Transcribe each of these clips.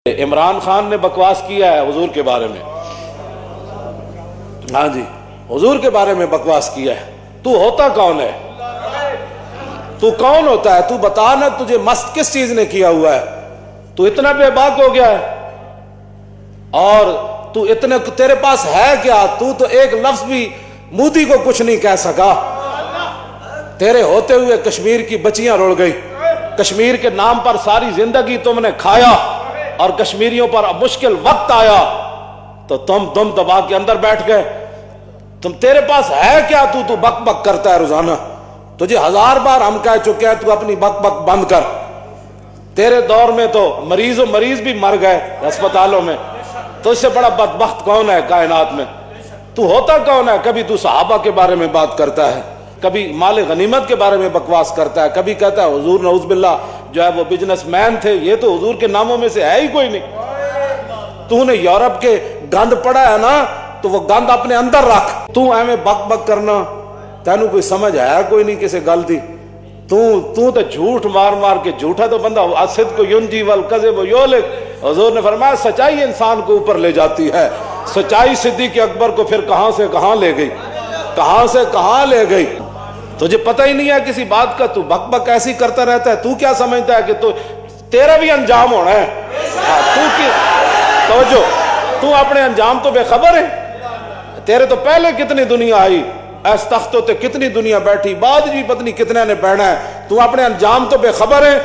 عمران خان نے بکواس کیا ہے حضور کے بارے میں. ہاں جی، حضور کے بارے میں بکواس کیا ہے. تو ہوتا کون ہے؟ تو کون ہوتا ہے؟ تو بتا نا، تجھے مست کس چیز نے کیا ہوا ہے؟ تو اتنا بے باک ہو گیا ہے، اور تو اتنے تیرے پاس ہے کیا؟ تو ایک لفظ بھی مودی کو کچھ نہیں کہہ سکا. تیرے ہوتے ہوئے کشمیر کی بچیاں رڑ گئی، کشمیر کے نام پر ساری زندگی تم نے کھایا، اور کشمیریوں پر اب مشکل وقت آیا تو تم دبا کے اندر بیٹھ گئے. تیرے پاس ہے کیا؟ تو بک بک کرتا ہے روزانہ. تجھے 1000 بار ہم کہہ چکے ہیں تو اپنی بک بک بند کر. تیرے دور میں تو مریض بھی مر گئے ہسپتالوں میں. تو اس سے بڑا بدبخت کون ہے کائنات میں؟ تو ہوتا کون ہے؟ کبھی تو صحابہ کے بارے میں بات کرتا ہے، کبھی مال غنیمت کے بارے میں بکواس کرتا ہے، کبھی کہتا ہے حضور نعوذ باللہ جو ہے وہ بزنس مین تھے. یہ تو حضور کے ناموں میں سے ہے ہی کوئی نہیں. تو نے یورپ کے گند پڑا ہے نا، تو وہ گند اپنے اندر رکھ. تو ایویں بک بک کرنا، تینوں کوئی سمجھ ہے کوئی نہیں کسی گل دی. تو جھوٹ مار مار کے، جھوٹا تو بندہ الصدق ینجی والکذب یہلک. حضور نے فرمایا سچائی انسان کو اوپر لے جاتی ہے. سچائی صدیق اکبر کو پھر کہاں سے کہاں لے گئی، کہاں سے کہاں لے گئی. تجھے پتہ ہی نہیں ہے کسی بات کا، تو بک بک ایسی کرتا رہتا ہے. تو کیا سمجھتا ہے کہ تیرا بھی انجام ہونا ہے؟ توجہ، تو اپنے انجام تو بے خبر ہے. تیرے تو پہلے کتنی دنیا آئی، ایس تختوں تے کتنی دنیا بیٹھی، بعد بھی پتنی کتنے نے بہنا ہے. تو اپنے انجام تو بے خبر ہے.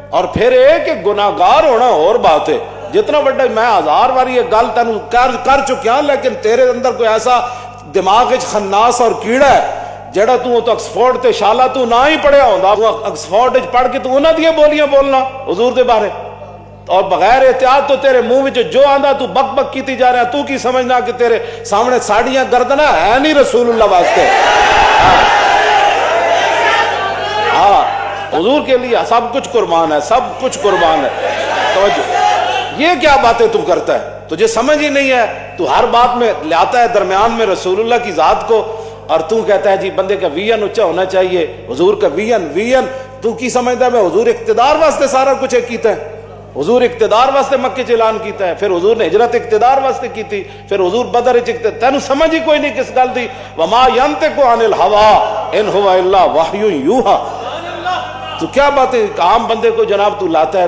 اور پھر ایک گناہگار ہونا اور بات ہے. جتنا بڑا میں 1000 بار یہ گل تینوں کر چکیا، لیکن تیرے اندر کوئی ایسا دماغ خناس اور کیڑا ہے جڑا تو آکسفورڈ تے شالا تو نہ ہی پڑھیا ہوندا. آکسفورڈ پڑھ کے تو انہاں دی بولیاں بولنا حضور دے بارے، اور بغیر احتیاط تو تیرے منہ وچ جو آندا تو بک بک کیتی جا رہا. تو کی سمجھنا کہ تیرے سامنے ساڑیاں گردنا ہے نہیں رسول اللہ واسطے؟ ہاں، حضور کے لیے سب کچھ قربان ہے، سب کچھ قربان ہے. توجہ، یہ کیا باتیں تو کرتا ہے؟ تجھے سمجھ ہی نہیں ہے. تو ہر بات میں لاتا ہے درمیان میں رسول اللہ کی ذات کو، اور تو کہتا ہے جی بندے کا وین اونچا ہونا چاہیے، حضور کا وین. تو کی سمجھتا ہے میں حضور اقتدار واسطے سارا کچھ کیتا ہے؟ حضور اقتدار واسطے مکے چ اعلان کیتا ہے، پھر حضور نے ہجرت اقتدار واسطے کی تھی، پھر حضور بدر اقتدار. تینوں سمجھ ہی کوئی نہیں کس گل دی. وما ینطق عن الہوی ان هو الا وحی یوحی. تو کیا باتیں عام بندے کو جناب تو لاتا ہے.